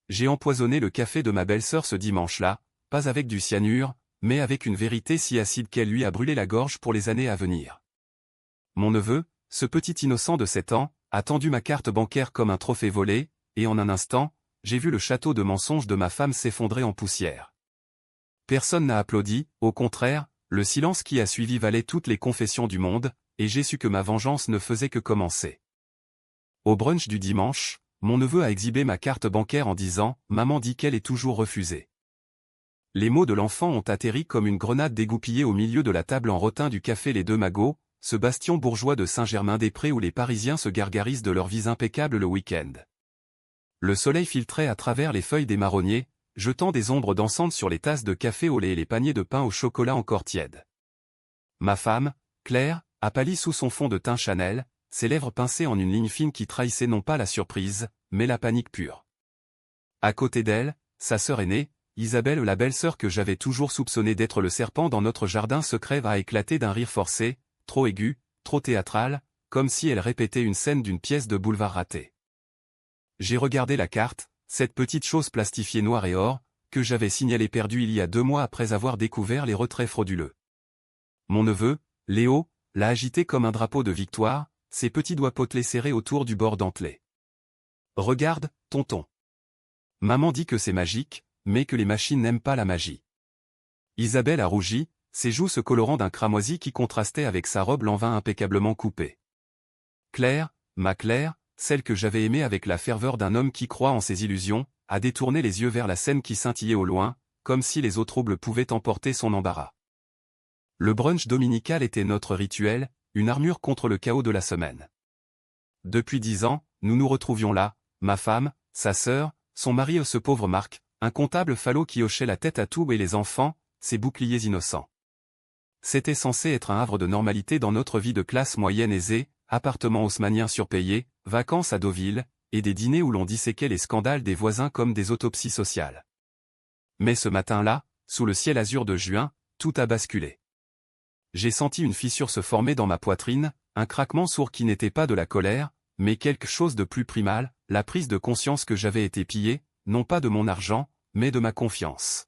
J'ai empoisonné le café de ma belle-sœur ce dimanche-là, pas avec du cyanure, mais avec une vérité si acide qu'elle lui a brûlé la gorge pour les années à venir. Mon neveu, ce petit innocent de 7 ans, a tendu ma carte bancaire comme un trophée volé, et en un instant, j'ai vu le château de mensonges de ma femme s'effondrer en poussière. Personne n'a applaudi, au contraire, le silence qui a suivi valait toutes les confessions du monde, et j'ai su que ma vengeance ne faisait que commencer. Au brunch du dimanche, mon neveu a exhibé ma carte bancaire en disant « Maman dit qu'elle est toujours refusée ». Les mots de l'enfant ont atterri comme une grenade dégoupillée au milieu de la table en rotin du café Les Deux Magots, ce bastion bourgeois de Saint-Germain-des-Prés où les Parisiens se gargarisent de leurs vies impeccables le week-end. Le soleil filtrait à travers les feuilles des marronniers, jetant des ombres dansantes sur les tasses de café au lait et les paniers de pain au chocolat encore tièdes. Ma femme, Claire, a pâli sous son fond de teint Chanel, ses lèvres pincées en une ligne fine qui trahissait non pas la surprise, mais la panique pure. À côté d'elle, sa sœur aînée, Isabelle, la belle-sœur que j'avais toujours soupçonnée d'être le serpent dans notre jardin secret, a éclaté d'un rire forcé, trop aigu, trop théâtral, comme si elle répétait une scène d'une pièce de boulevard ratée. J'ai regardé la carte, cette petite chose plastifiée noir et or, que j'avais signalée perdue il y a 2 mois après avoir découvert les retraits frauduleux. Mon neveu, Léo, l'a agité comme un drapeau de victoire, ses petits doigts potelés serrés autour du bord dentelé. « Regarde, tonton. Maman dit que c'est magique, mais que les machines n'aiment pas la magie. » Isabelle a rougi, ses joues se colorant d'un cramoisi qui contrastait avec sa robe lanvin impeccablement coupée. Claire, ma Claire, celle que j'avais aimée avec la ferveur d'un homme qui croit en ses illusions, a détourné les yeux vers la scène qui scintillait au loin, comme si les eaux troubles pouvaient emporter son embarras. Le brunch dominical était notre rituel, une armure contre le chaos de la semaine. Depuis 10 ans, nous nous retrouvions là, ma femme, sa sœur, son mari, ce pauvre Marc, un comptable falot qui hochait la tête à tout et les enfants, ses boucliers innocents. C'était censé être un havre de normalité dans notre vie de classe moyenne aisée, appartements haussmanniens surpayés, vacances à Deauville, et des dîners où l'on disséquait les scandales des voisins comme des autopsies sociales. Mais ce matin-là, sous le ciel azur de juin, tout a basculé. J'ai senti une fissure se former dans ma poitrine, un craquement sourd qui n'était pas de la colère, mais quelque chose de plus primal, la prise de conscience que j'avais été pillé, non pas de mon argent, mais de ma confiance.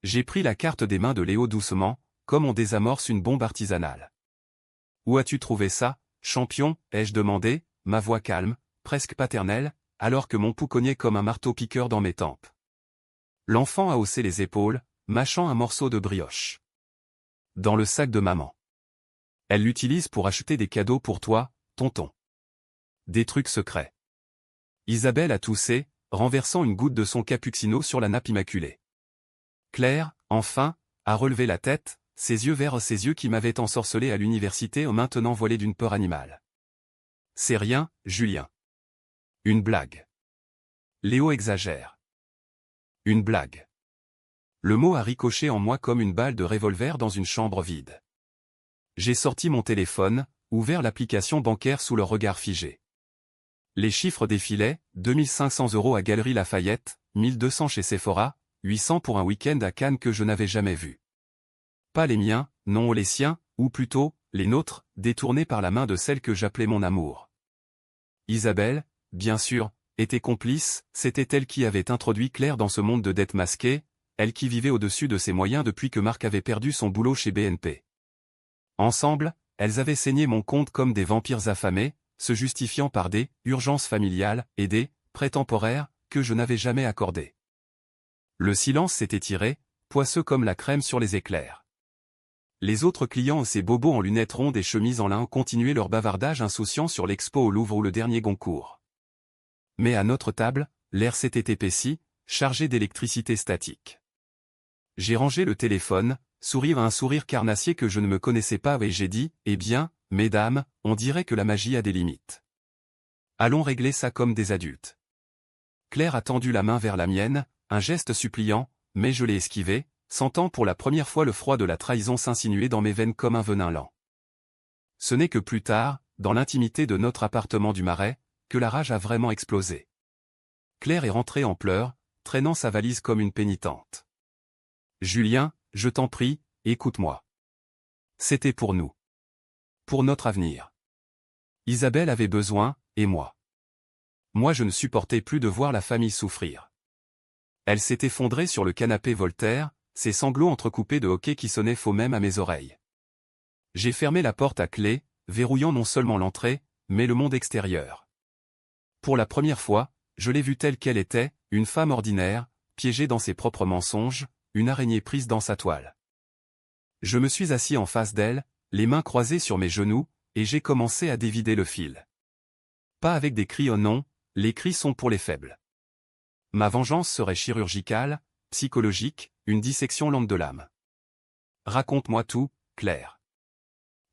J'ai pris la carte des mains de Léo doucement, comme on désamorce une bombe artisanale. « Où as-tu trouvé ça, champion ?» ai-je demandé, ma voix calme, presque paternelle, alors que mon pouls cognait comme un marteau-piqueur dans mes tempes. L'enfant a haussé les épaules, mâchant un morceau de brioche. « Dans le sac de maman. Elle l'utilise pour acheter des cadeaux pour toi, tonton. Des trucs secrets. » Isabelle a toussé, renversant une goutte de son cappuccino sur la nappe immaculée. Claire, enfin, a relevé la tête, ses yeux verts, ses yeux qui m'avaient ensorcelé à l'université maintenant voilés d'une peur animale. « C'est rien, Julien. Une blague. » Léo exagère. Une blague. Le mot a ricoché en moi comme une balle de revolver dans une chambre vide. J'ai sorti mon téléphone, ouvert l'application bancaire sous leur regard figé. Les chiffres défilaient, 2500 € à Galerie Lafayette, 1200 chez Sephora, 800 pour un week-end à Cannes que je n'avais jamais vu. Pas les miens, non les siens, ou plutôt, les nôtres, détournés par la main de celle que j'appelais mon amour. Isabelle, bien sûr, était complice, c'était elle qui avait introduit Claire dans ce monde de dettes masquées, elle qui vivait au-dessus de ses moyens depuis que Marc avait perdu son boulot chez BNP. Ensemble, elles avaient saigné mon compte comme des vampires affamés, se justifiant par des « urgences familiales » et des « prêts temporaires » que je n'avais jamais accordés. Le silence s'était tiré, poisseux comme la crème sur les éclairs. Les autres clients, ces bobos en lunettes rondes et chemises en lin, continuaient leur bavardage insouciant sur l'expo au Louvre ou le dernier Goncourt. Mais à notre table, l'air s'était épaissi, chargé d'électricité statique. J'ai rangé le téléphone, sourire à un sourire carnassier que je ne me connaissais pas et j'ai dit « Eh bien, mesdames, on dirait que la magie a des limites. Allons régler ça comme des adultes. » Claire a tendu la main vers la mienne, un geste suppliant, mais je l'ai esquivé, sentant pour la première fois le froid de la trahison s'insinuer dans mes veines comme un venin lent. Ce n'est que plus tard, dans l'intimité de notre appartement du Marais, que la rage a vraiment explosé. Claire est rentrée en pleurs, traînant sa valise comme une pénitente. « Julien, je t'en prie, écoute-moi. C'était pour nous. Pour notre avenir. Isabelle avait besoin, et moi. Moi je ne supportais plus de voir la famille souffrir. Elle s'est effondrée sur le canapé Voltaire, ses sanglots entrecoupés de hoquets qui sonnaient faux même à mes oreilles. J'ai fermé la porte à clé, verrouillant non seulement l'entrée, mais le monde extérieur. Pour la première fois, je l'ai vue telle qu'elle était, une femme ordinaire, piégée dans ses propres mensonges, une araignée prise dans sa toile. Je me suis assis en face d'elle, les mains croisées sur mes genoux, et j'ai commencé à dévider le fil. Pas avec des cris oh non, les cris sont pour les faibles. Ma vengeance serait chirurgicale, psychologique, une dissection lente de l'âme. Raconte-moi tout, Claire.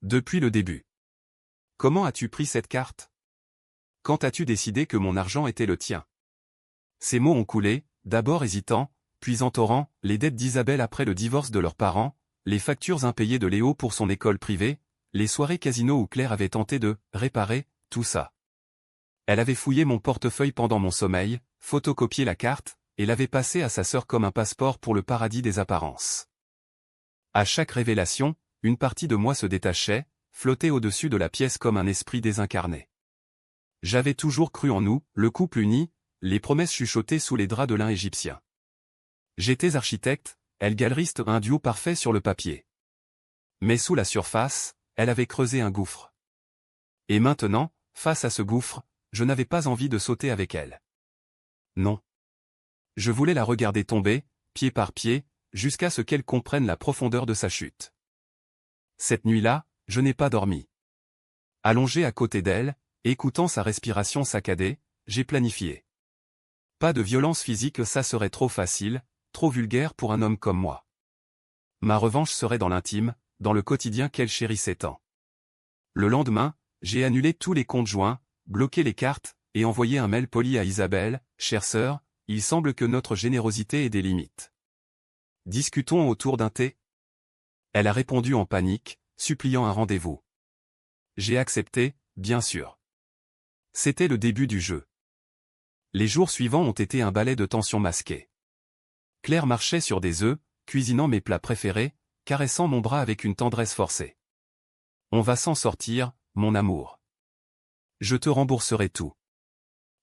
Depuis le début. Comment as-tu pris cette carte? Quand as-tu décidé que mon argent était le tien? Ces mots ont coulé, d'abord hésitant, puis en torrent, les dettes d'Isabelle après le divorce de leurs parents, les factures impayées de Léo pour son école privée, les soirées casino où Claire avait tenté de réparer tout ça. Elle avait fouillé mon portefeuille pendant mon sommeil, photocopié la carte, et l'avait passée à sa sœur comme un passeport pour le paradis des apparences. À chaque révélation, une partie de moi se détachait, flottait au-dessus de la pièce comme un esprit désincarné. J'avais toujours cru en nous, le couple uni, les promesses chuchotées sous les draps de lin égyptien. J'étais architecte, elle galeriste, un duo parfait sur le papier. Mais sous la surface, elle avait creusé un gouffre. Et maintenant, face à ce gouffre, je n'avais pas envie de sauter avec elle. Non. Je voulais la regarder tomber, pied par pied, jusqu'à ce qu'elle comprenne la profondeur de sa chute. Cette nuit-là, je n'ai pas dormi. Allongé à côté d'elle, écoutant sa respiration saccadée, j'ai planifié. Pas de violence physique, ça serait trop facile, trop vulgaire pour un homme comme moi. Ma revanche serait dans l'intime, dans le quotidien qu'elle chérissait tant. Le lendemain, j'ai annulé tous les comptes joints, bloqué les cartes, et envoyé un mail poli à Isabelle, « Chère sœur, il semble que notre générosité ait des limites. Discutons autour d'un thé ?» Elle a répondu en panique, suppliant un rendez-vous. J'ai accepté, bien sûr. C'était le début du jeu. Les jours suivants ont été un ballet de tension masquée. Claire marchait sur des œufs, cuisinant mes plats préférés, caressant mon bras avec une tendresse forcée. On va s'en sortir, mon amour. Je te rembourserai tout.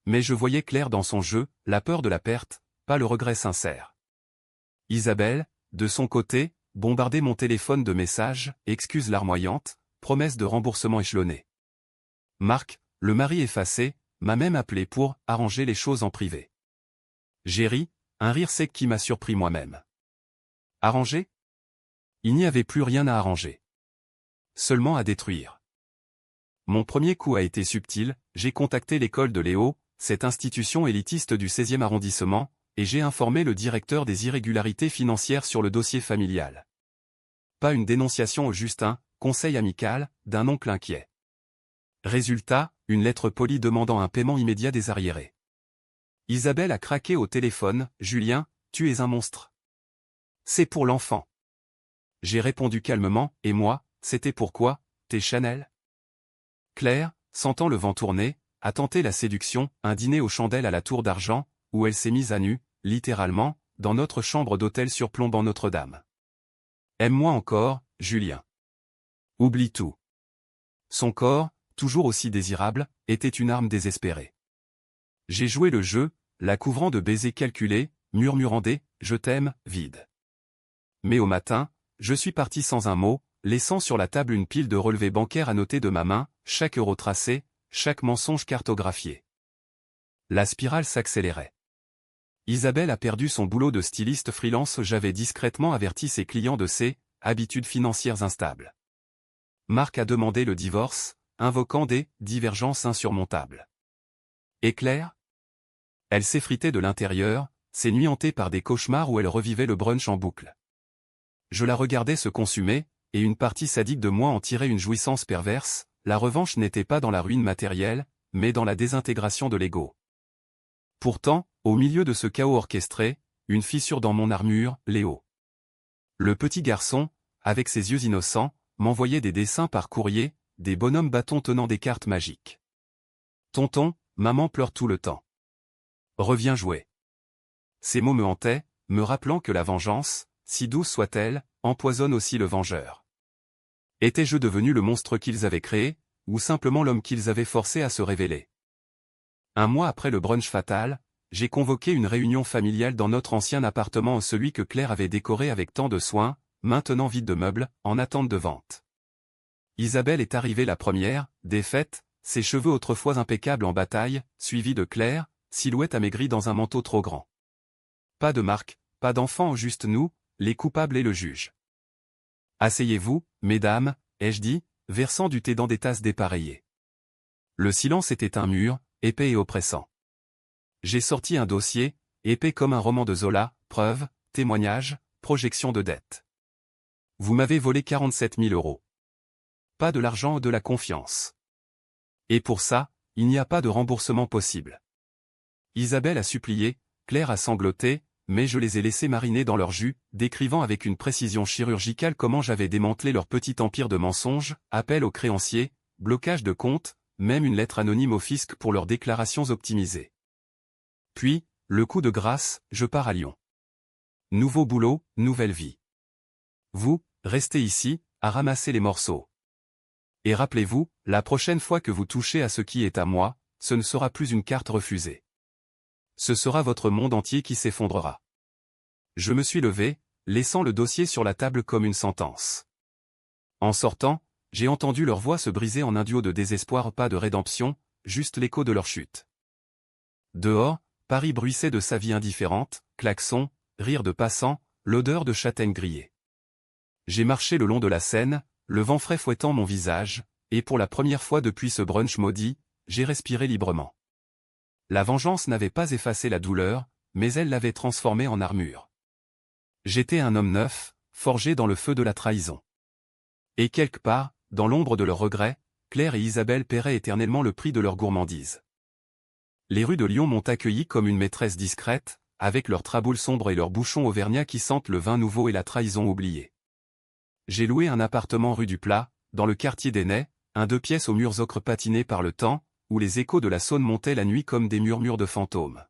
Mais je voyais clair dans son jeu, la peur de la perte, pas le regret sincère. Isabelle, de son côté, bombardait mon téléphone de messages, excuses larmoyantes, promesses de remboursement échelonnées. Marc, le mari effacé, m'a même appelé pour arranger les choses en privé. J'ai ri, un rire sec qui m'a surpris moi-même. Arranger? Il n'y avait plus rien à arranger. Seulement à détruire. Mon premier coup a été subtil, j'ai contacté l'école de Léo, cette institution élitiste du 16e arrondissement, et j'ai informé le directeur des irrégularités financières sur le dossier familial. Pas une dénonciation au Justin, conseil amical, d'un oncle inquiet. Résultat, une lettre polie demandant un paiement immédiat des arriérés. Isabelle a craqué au téléphone, « Julien, tu es un monstre. C'est pour l'enfant. » J'ai répondu calmement, « Et moi, c'était pourquoi, t'es Chanel ?» Claire, sentant le vent tourner, a tenté la séduction, un dîner aux chandelles à la Tour d'Argent, où elle s'est mise à nu, littéralement, dans notre chambre d'hôtel surplombant Notre-Dame. Aime-moi encore, Julien. Oublie tout. Son corps, toujours aussi désirable, était une arme désespérée. J'ai joué le jeu, la couvrant de baisers calculés, murmurant des « je t'aime » vides. Mais au matin, je suis parti sans un mot, laissant sur la table une pile de relevés bancaires à noter de ma main, chaque euro tracé, chaque mensonge cartographié. La spirale s'accélérait. Isabelle a perdu son boulot de styliste freelance, j'avais discrètement averti ses clients de ses habitudes financières instables. Marc a demandé le divorce, invoquant des divergences insurmontables. Et Claire? Elle s'effritait de l'intérieur, s'est nuit hantée par des cauchemars où elle revivait le brunch en boucle. Je la regardais se consumer, et une partie sadique de moi en tirait une jouissance perverse, la revanche n'était pas dans la ruine matérielle, mais dans la désintégration de l'ego. Pourtant, au milieu de ce chaos orchestré, une fissure dans mon armure, Léo. Le petit garçon, avec ses yeux innocents, m'envoyait des dessins par courrier, des bonhommes bâtons tenant des cartes magiques. Tonton, maman pleure tout le temps. Reviens jouer. Ces mots me hantaient, me rappelant que la vengeance, si douce soit-elle, empoisonne aussi le vengeur. Étais-je devenu le monstre qu'ils avaient créé, ou simplement l'homme qu'ils avaient forcé à se révéler? Un mois après le brunch fatal, j'ai convoqué une réunion familiale dans notre ancien appartement, celui que Claire avait décoré avec tant de soin, maintenant vide de meubles, en attente de vente. Isabelle est arrivée la première, défaite, ses cheveux autrefois impeccables en bataille, suivie de Claire, silhouette amaigrie dans un manteau trop grand. Pas de Marc, pas d'enfant, juste nous, les coupables et le juge. Asseyez-vous, mesdames, ai-je dit, versant du thé dans des tasses dépareillées. Le silence était un mur, épais et oppressant. J'ai sorti un dossier, épais comme un roman de Zola, preuves, témoignages, projections de dettes. Vous m'avez volé 47 000 €. Pas de l'argent ou de la confiance. Et pour ça, il n'y a pas de remboursement possible. Isabelle a supplié, Claire a sangloté, mais je les ai laissés mariner dans leur jus, décrivant avec une précision chirurgicale comment j'avais démantelé leur petit empire de mensonges, appel aux créanciers, blocage de comptes, même une lettre anonyme au fisc pour leurs déclarations optimisées. Puis, le coup de grâce, je pars à Lyon. Nouveau boulot, nouvelle vie. Vous, restez ici, à ramasser les morceaux. Et rappelez-vous, la prochaine fois que vous touchez à ce qui est à moi, ce ne sera plus une carte refusée. Ce sera votre monde entier qui s'effondrera. Je me suis levé, laissant le dossier sur la table comme une sentence. En sortant, j'ai entendu leur voix se briser en un duo de désespoir, pas de rédemption, juste l'écho de leur chute. Dehors, Paris bruissait de sa vie indifférente, klaxons, rires de passants, l'odeur de châtaigne grillée. J'ai marché le long de la Seine, le vent frais fouettant mon visage, et pour la première fois depuis ce brunch maudit, j'ai respiré librement. La vengeance n'avait pas effacé la douleur, mais elle l'avait transformée en armure. J'étais un homme neuf, forgé dans le feu de la trahison. Et quelque part, dans l'ombre de leurs regrets, Claire et Isabelle paieraient éternellement le prix de leur gourmandise. Les rues de Lyon m'ont accueilli comme une maîtresse discrète, avec leurs traboules sombres et leurs bouchons auvergnats qui sentent le vin nouveau et la trahison oubliée. J'ai loué un appartement rue du Plat, dans le quartier des Nais, un 2 pièces aux murs ocre patinés par le temps, où les échos de la Saône montaient la nuit comme des murmures de fantômes.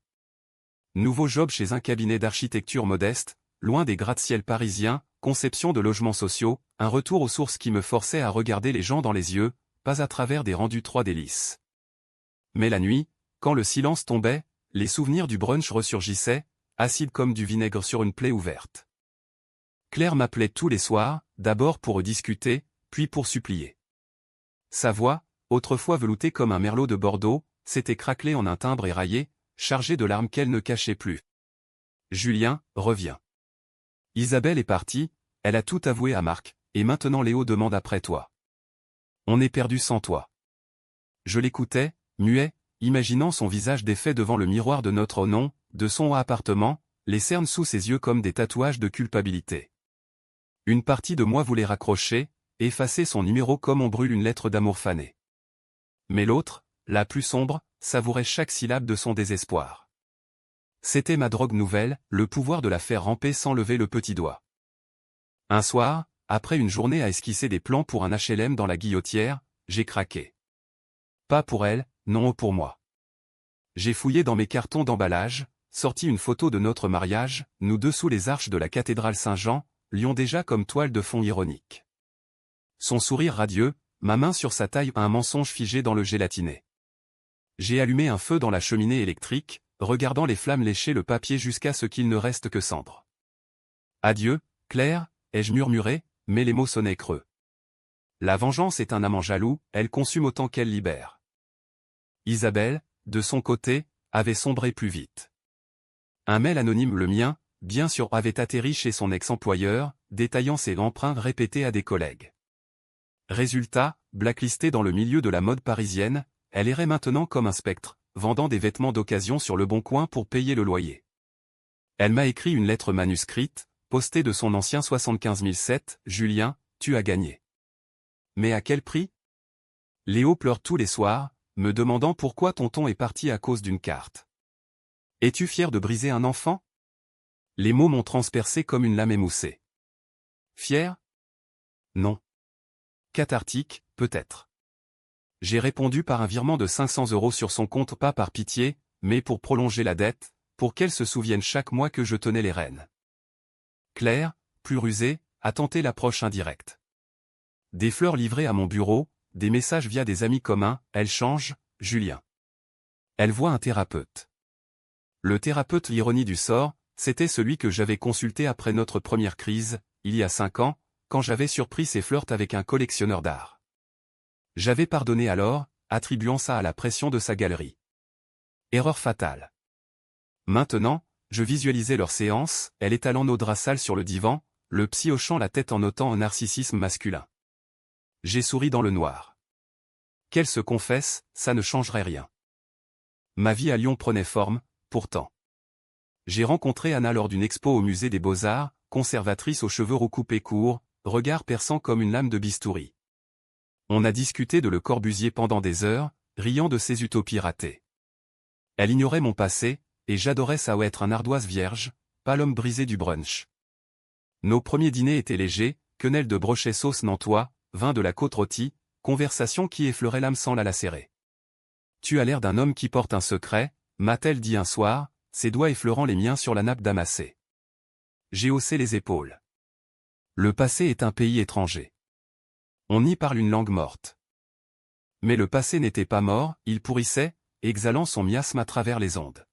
Nouveau job chez un cabinet d'architecture modeste, loin des gratte-ciel parisiens, conception de logements sociaux, un retour aux sources qui me forçait à regarder les gens dans les yeux, pas à travers des rendus 3D lisses. Mais la nuit, quand le silence tombait, les souvenirs du brunch ressurgissaient, acides comme du vinaigre sur une plaie ouverte. Claire m'appelait tous les soirs, d'abord pour discuter, puis pour supplier. Sa voix, autrefois veloutée comme un merlot de Bordeaux, s'était craquelée en un timbre éraillé, chargé de larmes qu'elle ne cachait plus. Julien, reviens. Isabelle est partie, elle a tout avoué à Marc, et maintenant Léo demande après toi. On est perdu sans toi. Je l'écoutais, muet, imaginant son visage défait devant le miroir de notre nom, de son appartement, les cernes sous ses yeux comme des tatouages de culpabilité. Une partie de moi voulait raccrocher, effacer son numéro comme on brûle une lettre d'amour fanée. Mais l'autre, la plus sombre, savourait chaque syllabe de son désespoir. C'était ma drogue nouvelle, le pouvoir de la faire ramper sans lever le petit doigt. Un soir, après une journée à esquisser des plans pour un HLM dans la Guillotière, j'ai craqué. Pas pour elle, non pour moi. J'ai fouillé dans mes cartons d'emballage, sorti une photo de notre mariage, nous deux sous les arches de la cathédrale Saint-Jean, Lyon déjà comme toile de fond ironique. Son sourire radieux, ma main sur sa taille, un mensonge figé dans le gélatiné. J'ai allumé un feu dans la cheminée électrique, regardant les flammes lécher le papier jusqu'à ce qu'il ne reste que cendre. Adieu, Claire, ai-je murmuré, mais les mots sonnaient creux. La vengeance est un amant jaloux, elle consume autant qu'elle libère. Isabelle, de son côté, avait sombré plus vite. Un mail anonyme, le mien, bien sûr, avait atterri chez son ex-employeur, détaillant ses emprunts répétés à des collègues. Résultat, blacklistée dans le milieu de la mode parisienne, elle errait maintenant comme un spectre, vendant des vêtements d'occasion sur le Bon Coin pour payer le loyer. Elle m'a écrit une lettre manuscrite, postée de son ancien 75 007, Julien, tu as gagné. Mais à quel prix? Léo pleure tous les soirs, me demandant pourquoi tonton est parti à cause d'une carte. Es-tu fier de briser un enfant? Les mots m'ont transpercé comme une lame émoussée. Fier? Non. Cathartique, peut-être. J'ai répondu par un virement de 500 € sur son compte, pas par pitié, mais pour prolonger la dette, pour qu'elle se souvienne chaque mois que je tenais les rênes. Claire, plus rusée, a tenté l'approche indirecte. Des fleurs livrées à mon bureau, des messages via des amis communs, elle change, Julien. Elle voit un thérapeute. Le thérapeute ironie du sort, c'était celui que j'avais consulté après notre première crise, il y a 5 ans, quand j'avais surpris ses flirts avec un collectionneur d'art. J'avais pardonné alors, attribuant ça à la pression de sa galerie. Erreur fatale. Maintenant, je visualisais leur séance, elle étalant nos draps sales sur le divan, le psy hochant la tête en notant un narcissisme masculin. J'ai souri dans le noir. Qu'elle se confesse, ça ne changerait rien. Ma vie à Lyon prenait forme, pourtant. J'ai rencontré Anna lors d'une expo au musée des Beaux-Arts, conservatrice aux cheveux recoupés courts, regard perçant comme une lame de bistouri. On a discuté de Le Corbusier pendant des heures, riant de ses utopies ratées. Elle ignorait mon passé, et j'adorais ça être un ardoise vierge, pas l'homme brisé du brunch. Nos premiers dîners étaient légers, quenelle de brochet sauce nantois, vin de la côte rôtie, conversation qui effleurait l'âme sans la lacérer. Tu as l'air d'un homme qui porte un secret, m'a-t-elle dit un soir, ses doigts effleurant les miens sur la nappe damassée. J'ai haussé les épaules. Le passé est un pays étranger. On y parle une langue morte. Mais le passé n'était pas mort, il pourrissait, exhalant son miasme à travers les ondes.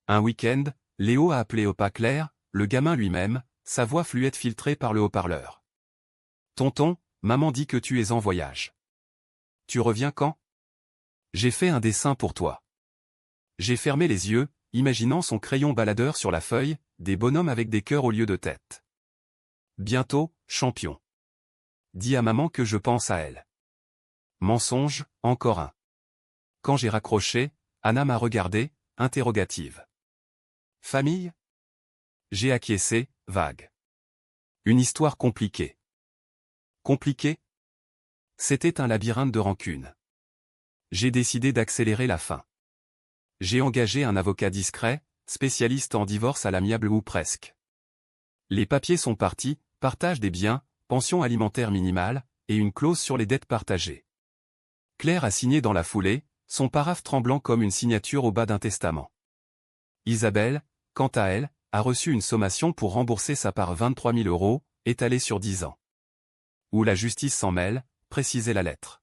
Un week-end, Léo a appelé au pas clair, le gamin lui-même, sa voix fluette filtrée par le haut-parleur. Tonton, maman dit que tu es en voyage. Tu reviens quand? J'ai fait un dessin pour toi. J'ai fermé les yeux, imaginant son crayon baladeur sur la feuille, des bonhommes avec des cœurs au lieu de tête. Bientôt, champion. Dis à maman que je pense à elle. Mensonge, encore un. Quand j'ai raccroché, Anna m'a regardé, interrogative. Famille? J'ai acquiescé, vague. Une histoire compliquée. Compliquée? C'était un labyrinthe de rancune. J'ai décidé d'accélérer la fin. J'ai engagé un avocat discret, spécialiste en divorce à l'amiable ou presque. Les papiers sont partis, partage des biens, pension alimentaire minimale, et une clause sur les dettes partagées. Claire a signé dans la foulée, son paraphe tremblant comme une signature au bas d'un testament. Isabelle, quant à elle, a reçu une sommation pour rembourser sa part 23 000 €, étalée sur 10 ans. Où la justice s'en mêle, précisait la lettre.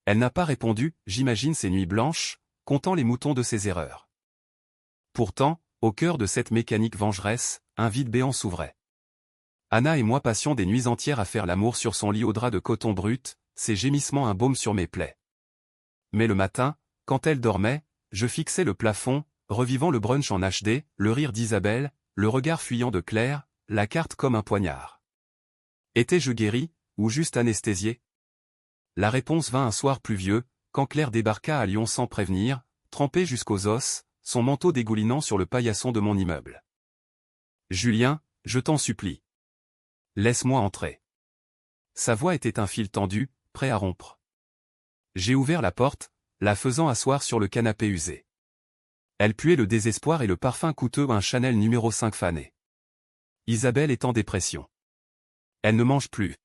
Elle n'a pas répondu, j'imagine ses nuits blanches, comptant les moutons de ses erreurs. Pourtant, au cœur de cette mécanique vengeresse, un vide béant s'ouvrait. Anna et moi passions des nuits entières à faire l'amour sur son lit au drap de coton brut, ses gémissements un baume sur mes plaies. Mais le matin, quand elle dormait, je fixais le plafond, revivant le brunch en HD, le rire d'Isabelle, le regard fuyant de Claire, la carte comme un poignard. Étais-je guéri, ou juste anesthésié? La réponse vint un soir pluvieux, quand Claire débarqua à Lyon sans prévenir, trempée jusqu'aux os, son manteau dégoulinant sur le paillasson de mon immeuble. Julien, je t'en supplie. Laisse-moi entrer. Sa voix était un fil tendu, prêt à rompre. J'ai ouvert la porte, la faisant asseoir sur le canapé usé. Elle puait le désespoir et le parfum coûteux un Chanel numéro 5 fané. Isabelle est en dépression. Elle ne mange plus.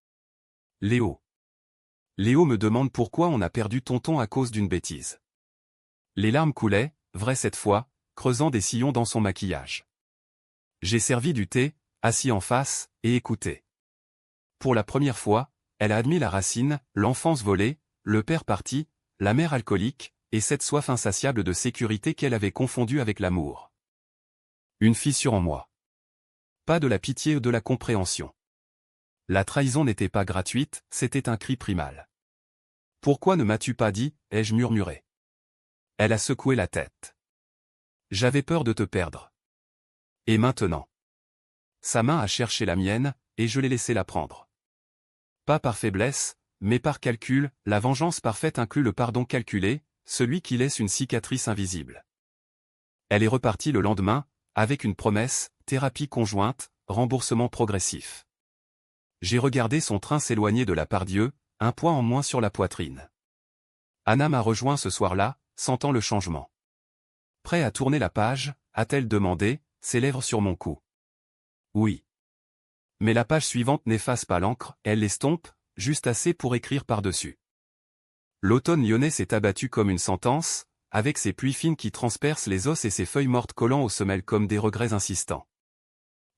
Léo. Léo me demande pourquoi on a perdu tonton à cause d'une bêtise. Les larmes coulaient, vraies cette fois, creusant des sillons dans son maquillage. J'ai servi du thé, assis en face, et écouté. Pour la première fois, elle a admis la racine, l'enfance volée, le père parti, la mère alcoolique, et cette soif insatiable de sécurité qu'elle avait confondue avec l'amour. Une fissure en moi. Pas de la pitié ou de la compréhension. La trahison n'était pas gratuite, c'était un cri primal. Pourquoi ne m'as-tu pas dit, ai-je murmuré. Elle a secoué la tête. J'avais peur de te perdre. Et maintenant? Sa main a cherché la mienne, et je l'ai laissé la prendre. Pas par faiblesse, mais par calcul, la vengeance parfaite inclut le pardon calculé, celui qui laisse une cicatrice invisible. Elle est repartie le lendemain, avec une promesse, thérapie conjointe, remboursement progressif. J'ai regardé son train s'éloigner de la Pardieu, un poids en moins sur la poitrine. Anna m'a rejoint ce soir-là, sentant le changement. Prêt à tourner la page, a-t-elle demandé, ses lèvres sur mon cou. Oui. Mais la page suivante n'efface pas l'encre, elle l'estompe, juste assez pour écrire par-dessus. L'automne lyonnais s'est abattu comme une sentence, avec ses pluies fines qui transpercent les os et ses feuilles mortes collant aux semelles comme des regrets insistants.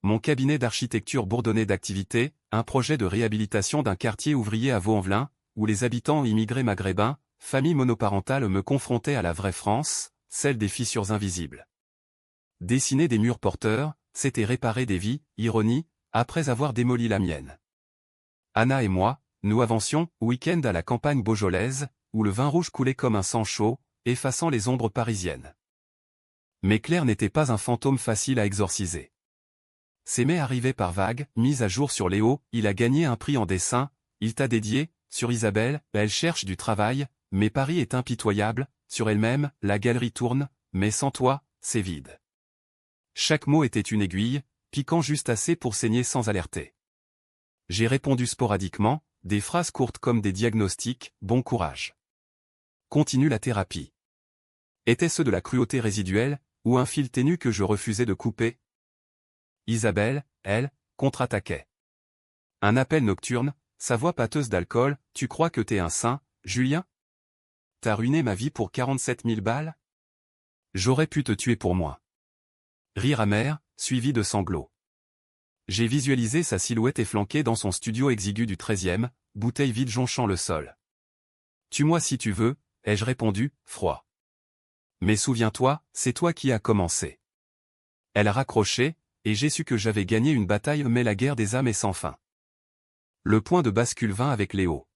Mon cabinet d'architecture bourdonnait d'activité, un projet de réhabilitation d'un quartier ouvrier à Vaux-en-Velin, où les habitants immigrés maghrébins, familles monoparentales me confrontaient à la vraie France, celle des fissures invisibles. dessiner des murs porteurs, c'était réparer des vies, ironie, après avoir démoli la mienne. Anna et moi, nous avancions, week-end à la campagne beaujolaise, où le vin rouge coulait comme un sang chaud, effaçant les ombres parisiennes. Mais Claire n'était pas un fantôme facile à exorciser. Ses mets arrivaient par vagues, mises à jour sur Léo, il a gagné un prix en dessin, il t'a dédié, sur Isabelle, elle cherche du travail, mais Paris est impitoyable, sur elle-même, la galerie tourne, mais sans toi, c'est vide. Chaque mot était une aiguille, piquant juste assez pour saigner sans alerter. J'ai répondu sporadiquement, des phrases courtes comme des diagnostics, bon courage. Continue la thérapie. Était-ce de la cruauté résiduelle, ou un fil ténu que je refusais de couper? Isabelle, elle, contre-attaquait. Un appel nocturne, sa voix pâteuse d'alcool, tu crois que t'es un saint, Julien? T'as ruiné ma vie pour 47 000 balles? J'aurais pu te tuer pour moi. Rire amer, suivi de sanglots. J'ai visualisé sa silhouette efflanquée dans son studio exigu du 13e, bouteille vide jonchant le sol. Tue-moi si tu veux, ai-je répondu, froid. Mais souviens-toi, c'est toi qui as commencé. Elle a raccroché, et j'ai su que j'avais gagné une bataille mais la guerre des âmes est sans fin. Le point de bascule vint avec Léo.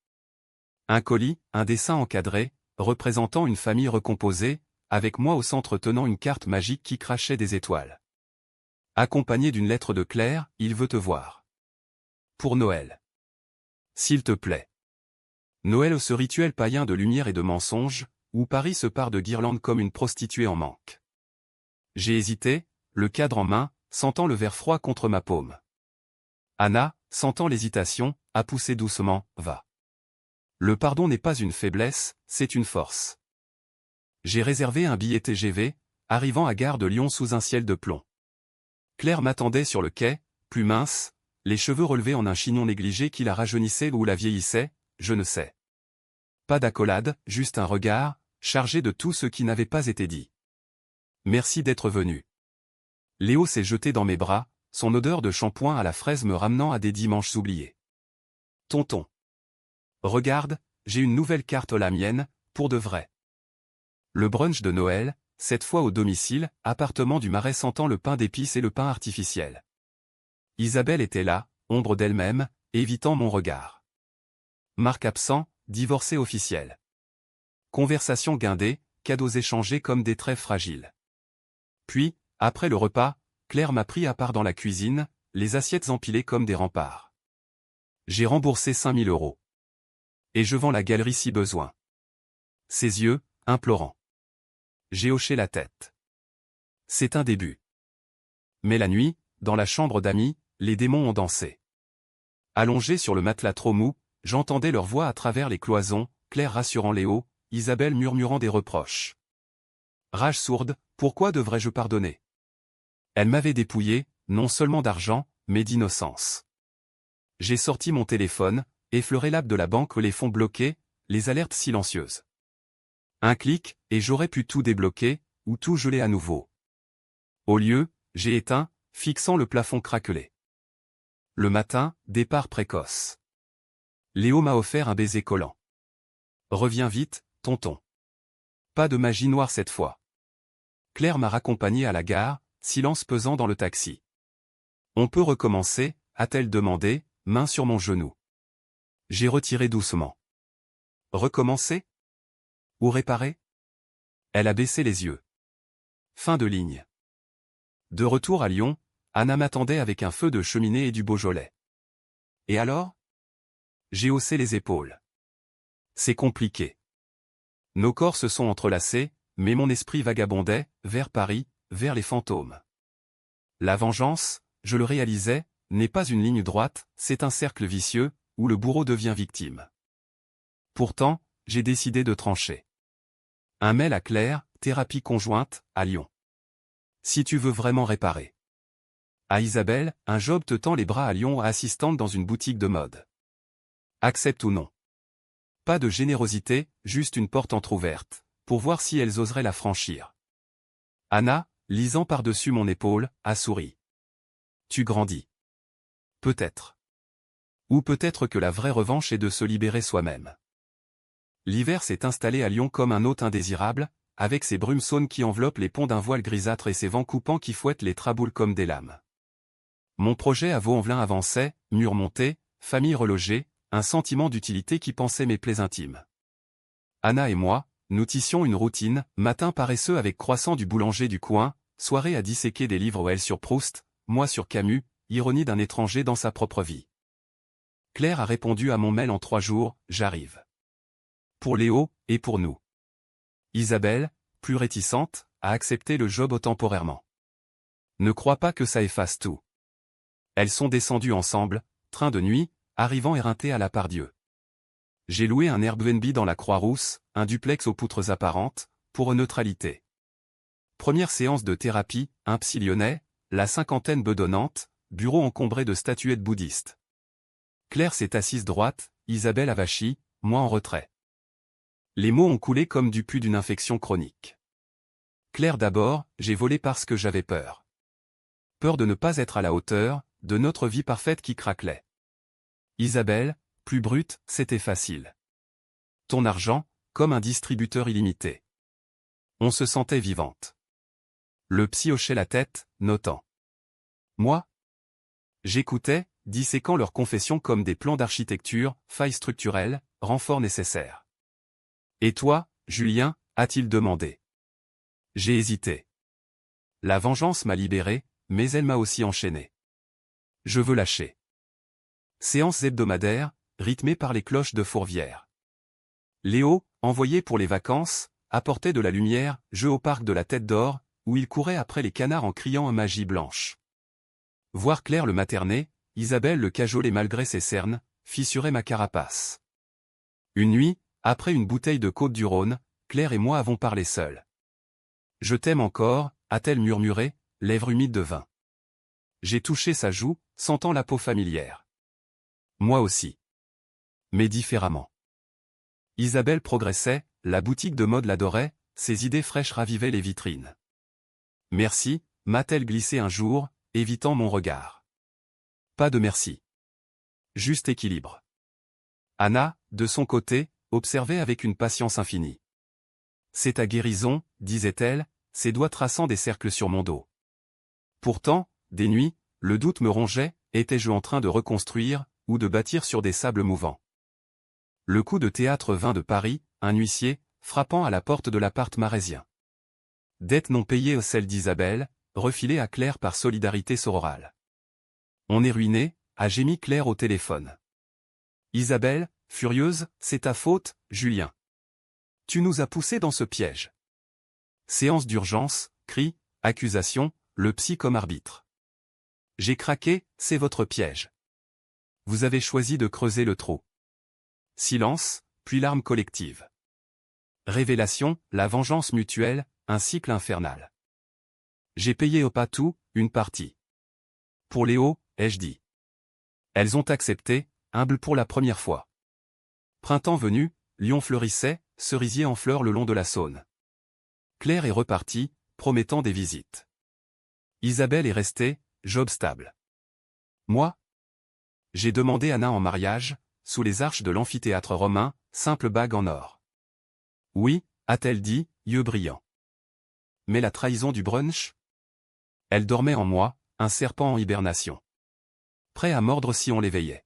Un colis, un dessin encadré, représentant une famille recomposée, avec moi au centre tenant une carte magique qui crachait des étoiles. Accompagné d'une lettre de Claire, il veut te voir. Pour Noël. S'il te plaît. Noël, ce rituel païen de lumière et de mensonges, où Paris se pare de guirlandes comme une prostituée en manque. J'ai hésité, le cadre en main, sentant le verre froid contre ma paume. Anna, sentant l'hésitation, a poussé doucement, va. Le pardon n'est pas une faiblesse, c'est une force. J'ai réservé un billet TGV, arrivant à gare de Lyon sous un ciel de plomb. Claire m'attendait sur le quai, plus mince, les cheveux relevés en un chignon négligé qui la rajeunissait ou la vieillissait, je ne sais. Pas d'accolade, juste un regard, chargé de tout ce qui n'avait pas été dit. Merci d'être venu. Léo s'est jeté dans mes bras, son odeur de shampoing à la fraise me ramenant à des dimanches oubliés. Tonton. Regarde, j'ai une nouvelle carte la mienne, pour de vrai. Le brunch de Noël, cette fois au domicile, appartement du Marais sentant le pain d'épices et le pain artificiel. Isabelle était là, ombre d'elle-même, évitant mon regard. Marc absent, divorcé officiel. Conversation guindée, cadeaux échangés comme des trèfles fragiles. Puis, après le repas, Claire m'a pris à part dans la cuisine, les assiettes empilées comme des remparts. J'ai remboursé 5 000 €. Et je vends la galerie si besoin. Ses yeux, implorants. J'ai hoché la tête. C'est un début. Mais la nuit, dans la chambre d'amis, les démons ont dansé. Allongé sur le matelas trop mou, j'entendais leur voix à travers les cloisons, Claire rassurant Léo, Isabelle murmurant des reproches. Rage sourde, pourquoi devrais-je pardonner? Elle m'avait dépouillé, non seulement d'argent, mais d'innocence. J'ai sorti mon téléphone, effleuré l'app de la banque les fonds bloqués, les alertes silencieuses. Un clic, et j'aurais pu tout débloquer, ou tout geler à nouveau. Au lieu, j'ai éteint, fixant le plafond craquelé. Le matin, départ précoce. Léo m'a offert un baiser collant. Reviens vite, tonton. Pas de magie noire cette fois. Claire m'a raccompagné à la gare, silence pesant dans le taxi. On peut recommencer, a-t-elle demandé, main sur mon genou. J'ai retiré doucement. Recommencer? Ou réparer? Elle a baissé les yeux. Fin de ligne. De retour à Lyon, Anna m'attendait avec un feu de cheminée et du Beaujolais. Et alors? J'ai haussé les épaules. C'est compliqué. Nos corps se sont entrelacés, mais mon esprit vagabondait, vers Paris, vers les fantômes. La vengeance, je le réalisais, n'est pas une ligne droite, c'est un cercle vicieux, où le bourreau devient victime. Pourtant, j'ai décidé de trancher. Un mail à Claire, thérapie conjointe, à Lyon. Si tu veux vraiment réparer. À Isabelle, un job te tend les bras à Lyon, assistante dans une boutique de mode. Accepte ou non. Pas de générosité, juste une porte entr'ouverte, pour voir si elles oseraient la franchir. Anna, lisant par-dessus mon épaule, a souri. Tu grandis. Peut-être. Ou peut-être que la vraie revanche est de se libérer soi-même. L'hiver s'est installé à Lyon comme un hôte indésirable, avec ses brumes saunes qui enveloppent les ponts d'un voile grisâtre et ses vents coupants qui fouettent les traboules comme des lames. Mon projet à Vaux-en-Velin avançait, mur monté, famille relogée, un sentiment d'utilité qui pansait mes plaies intimes. Anna et moi, nous tissions une routine, matin paresseux avec croissant du boulanger du coin, soirée à disséquer des livres elle sur Proust, moi sur Camus, ironie d'un étranger dans sa propre vie. Claire a répondu à mon mail en 3 jours, j'arrive. Pour Léo, et pour nous. Isabelle, plus réticente, a accepté le job temporairement. Ne crois pas que ça efface tout. Elles sont descendues ensemble, train de nuit, arrivant éreintées à la Pardieu. J'ai loué un Airbnb dans la Croix-Rousse, un duplex aux poutres apparentes, pour neutralité. Première séance de thérapie, un psy lyonnais, la cinquantaine bedonnante, bureau encombré de statuettes bouddhistes. Claire s'est assise droite, Isabelle avachie, moi en retrait. Les mots ont coulé comme du pus d'une infection chronique. Claire d'abord, j'ai volé parce que j'avais peur. Peur de ne pas être à la hauteur, de notre vie parfaite qui craquelait. Isabelle, plus brute, c'était facile. Ton argent, comme un distributeur illimité. On se sentait vivante. Le psy hochait la tête, notant. Moi? J'écoutais, disséquant leurs confessions comme des plans d'architecture, failles structurelles, renforts nécessaires. Et toi, Julien, a-t-il demandé. J'ai hésité. La vengeance m'a libéré, mais elle m'a aussi enchaîné. Je veux lâcher. Séance hebdomadaire, rythmée par les cloches de Fourvière. Léo, envoyé pour les vacances, apportait de la lumière, jeu au parc de la Tête d'Or, où il courait après les canards en criant à magie blanche. Voir Claire le materner, Isabelle le cajoler malgré ses cernes, fissurait ma carapace. Une nuit, après une bouteille de Côte-du-Rhône, Claire et moi avons parlé seuls. Je t'aime encore, a-t-elle murmuré, lèvres humides de vin. J'ai touché sa joue, sentant la peau familière. Moi aussi. Mais différemment. Isabelle progressait, la boutique de mode l'adorait, ses idées fraîches ravivaient les vitrines. Merci, m'a-t-elle glissé un jour, évitant mon regard. Pas de merci. Juste équilibre. Anna, de son côté, observait avec une patience infinie. C'est ta guérison, disait-elle, ses doigts traçant des cercles sur mon dos. Pourtant, des nuits, le doute me rongeait, étais-je en train de reconstruire, ou de bâtir sur des sables mouvants. Le coup de théâtre vint de Paris, un huissier, frappant à la porte de l'appart marésien. Dette non payée, celle d'Isabelle, refilée à Claire par solidarité sororale. On est ruiné, a gémi Claire au téléphone. Isabelle, furieuse, c'est ta faute, Julien. Tu nous as poussés dans ce piège. Séance d'urgence, cri, accusation, le psy comme arbitre. J'ai craqué, c'est votre piège. Vous avez choisi de creuser le trou. Silence, puis larmes collectives. Révélation, la vengeance mutuelle, un cycle infernal. J'ai payé au pas tout, une partie. Pour Léo, ai-je dit. Elles ont accepté, humbles pour la première fois. Printemps venu, Lyon fleurissait, cerisier en fleurs le long de la Saône. Claire est repartie, promettant des visites. Isabelle est restée, job stable. Moi? J'ai demandé Anna en mariage, sous les arches de l'amphithéâtre romain, simple bague en or. Oui, a-t-elle dit, yeux brillants. Mais la trahison du brunch? Elle dormait en moi, un serpent en hibernation. Prêt à mordre si on l'éveillait.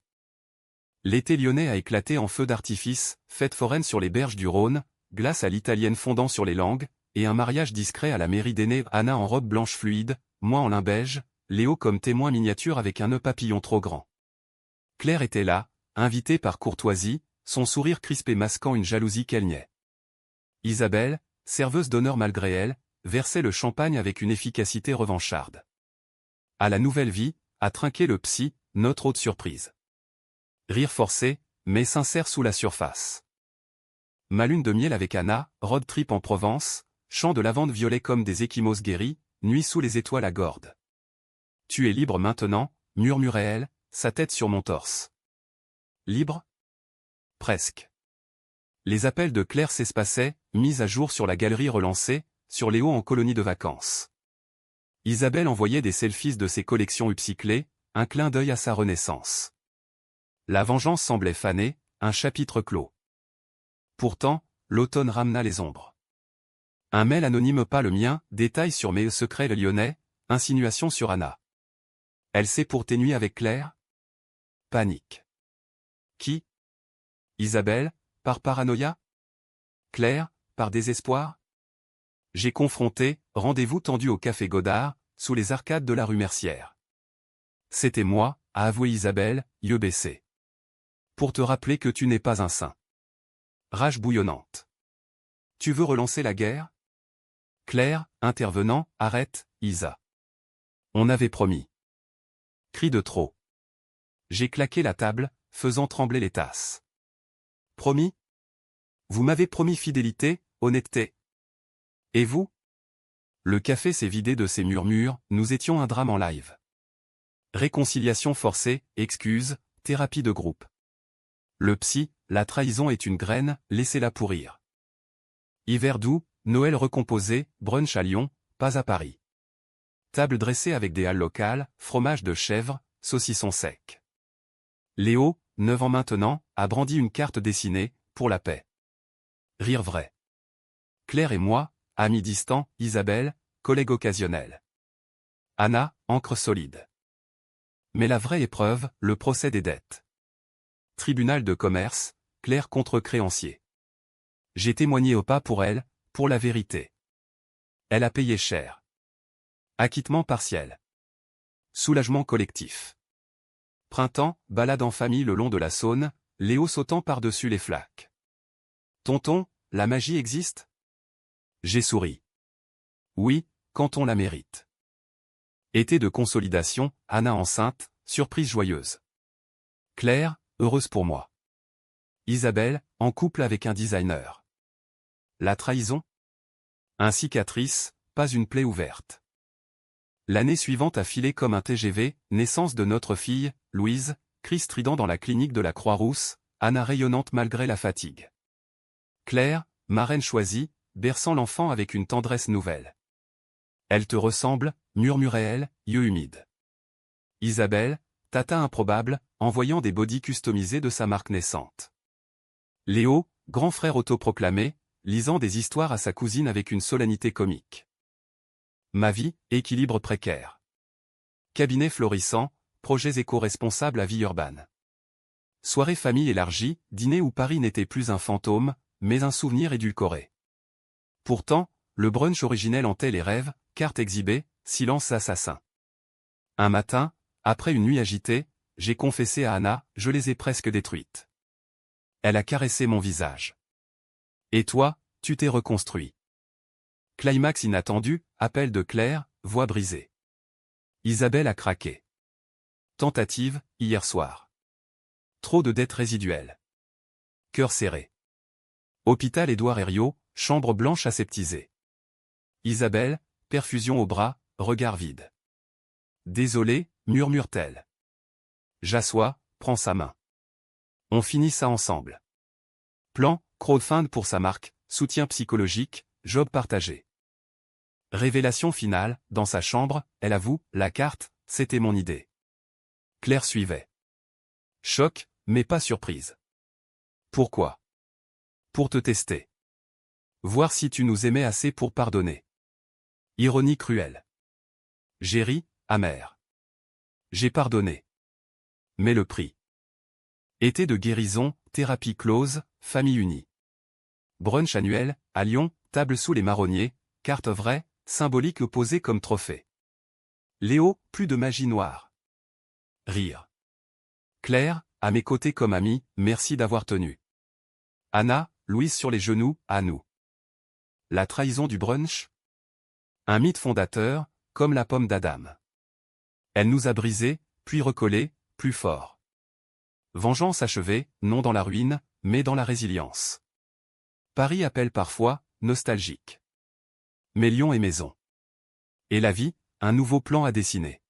L'été lyonnais a éclaté en feu d'artifice, fête foraine sur les berges du Rhône, glace à l'italienne fondant sur les langues, et un mariage discret à la mairie d'Aîné, Anna en robe blanche fluide, moi en lin beige, Léo comme témoin miniature avec un nœud papillon trop grand. Claire était là, invitée par courtoisie, son sourire crispé masquant une jalousie qu'elle niait. Isabelle, serveuse d'honneur malgré elle, versait le champagne avec une efficacité revancharde. À la nouvelle vie, a trinqué le psy, notre autre surprise. Rire forcé, mais sincère sous la surface. Ma lune de miel avec Anna, road trip en Provence, champ de lavande violet comme des échymoses guéris, nuit sous les étoiles à Gordes. Tu es libre maintenant, murmurait-elle, sa tête sur mon torse. Libre? Presque. Les appels de Claire s'espaçaient, mis à jour sur la galerie relancée, sur Léo en colonie de vacances. Isabelle envoyait des selfies de ses collections upcyclées, un clin d'œil à sa renaissance. La vengeance semblait fanée, un chapitre clos. Pourtant, l'automne ramena les ombres. Un mail anonyme, pas le mien, détails sur mes secrets lyonnais, insinuation sur Anna. Elle s'est pour tes nuits avec Claire? Panique. Qui? Isabelle, par paranoïa? Claire, par désespoir? J'ai confronté, rendez-vous tendu au café Godard, sous les arcades de la rue Mercière. C'était moi, a avoué Isabelle, yeux baissés. Pour te rappeler que tu n'es pas un saint. Rage bouillonnante. Tu veux relancer la guerre? Claire, intervenant, arrête, Isa. On avait promis. Cri de trop. J'ai claqué la table, faisant trembler les tasses. Promis? Vous m'avez promis fidélité, honnêteté. Et vous? Le café s'est vidé de ses murmures, nous étions un drame en live. Réconciliation forcée, excuses, thérapie de groupe. Le psy, la trahison est une graine, laissez-la pourrir. Hiver doux, Noël recomposé, brunch à Lyon, pas à Paris. Table dressée avec des halles locales, fromage de chèvre, saucisson sec. Léo, 9 ans maintenant, a brandi une carte dessinée, pour la paix. Rire vrai. Claire et moi, amis distants, Isabelle, collègue occasionnel. Anna, encre solide. Mais la vraie épreuve, le procès des dettes. Tribunal de commerce, Claire contre créancier. J'ai témoigné au pas pour elle, pour la vérité. Elle a payé cher. Acquittement partiel. Soulagement collectif. Printemps, balade en famille le long de la Saône, Léo sautant par-dessus les flaques. Tonton, la magie existe? J'ai souri. Oui, quand on la mérite. Été de consolidation, Anna enceinte, surprise joyeuse. Claire, heureuse pour moi. Isabelle, en couple avec un designer. La trahison? Un cicatrice, pas une plaie ouverte. L'année suivante a filé comme un TGV, naissance de notre fille, Louise, cri strident dans la clinique de la Croix-Rousse, Anna rayonnante malgré la fatigue. Claire, marraine choisie, berçant l'enfant avec une tendresse nouvelle. Elle te ressemble, murmurait-elle, yeux humides. Isabelle, tata improbable, envoyant des bodys customisés de sa marque naissante. Léo, grand frère autoproclamé, lisant des histoires à sa cousine avec une solennité comique. Ma vie, équilibre précaire. Cabinet florissant, projets éco-responsables à vie urbaine. Soirée famille élargie, dîner où Paris n'était plus un fantôme, mais un souvenir édulcoré. Pourtant, le brunch originel hantait les rêves, carte exhibée, silence assassin. Un matin, après une nuit agitée, j'ai confessé à Anna, je les ai presque détruites. Elle a caressé mon visage. Et toi, tu t'es reconstruit. Climax inattendu, appel de Claire, voix brisée. Isabelle a craqué. Tentative, hier soir. Trop de dettes résiduelles. Cœur serré. Hôpital Édouard Herriot, chambre blanche aseptisée. Isabelle, perfusion au bras, regard vide. Désolée, murmure-t-elle. J'assois, prends sa main. On finit ça ensemble. Plan, crowdfund pour sa marque, soutien psychologique, job partagé. Révélation finale, dans sa chambre, elle avoue, la carte, c'était mon idée. Claire suivait. Choc, mais pas surprise. Pourquoi? Pour te tester. Voir si tu nous aimais assez pour pardonner. Ironie cruelle. J'ai ri, amer. J'ai pardonné. Mais le prix. Été de guérison, thérapie close, famille unie. Brunch annuel, à Lyon, table sous les marronniers, carte vraie, symbolique posée comme trophée. Léo, plus de magie noire. Rire. Claire, à mes côtés comme amie, merci d'avoir tenu. Anna, Louise sur les genoux, à nous. La trahison du brunch? Un mythe fondateur, comme la pomme d'Adam. Elle nous a brisés, puis recollés, plus fort. Vengeance achevée, non dans la ruine, mais dans la résilience. Paris appelle parfois, nostalgique. Mais Lyon est maison. Et la vie, un nouveau plan à dessiner.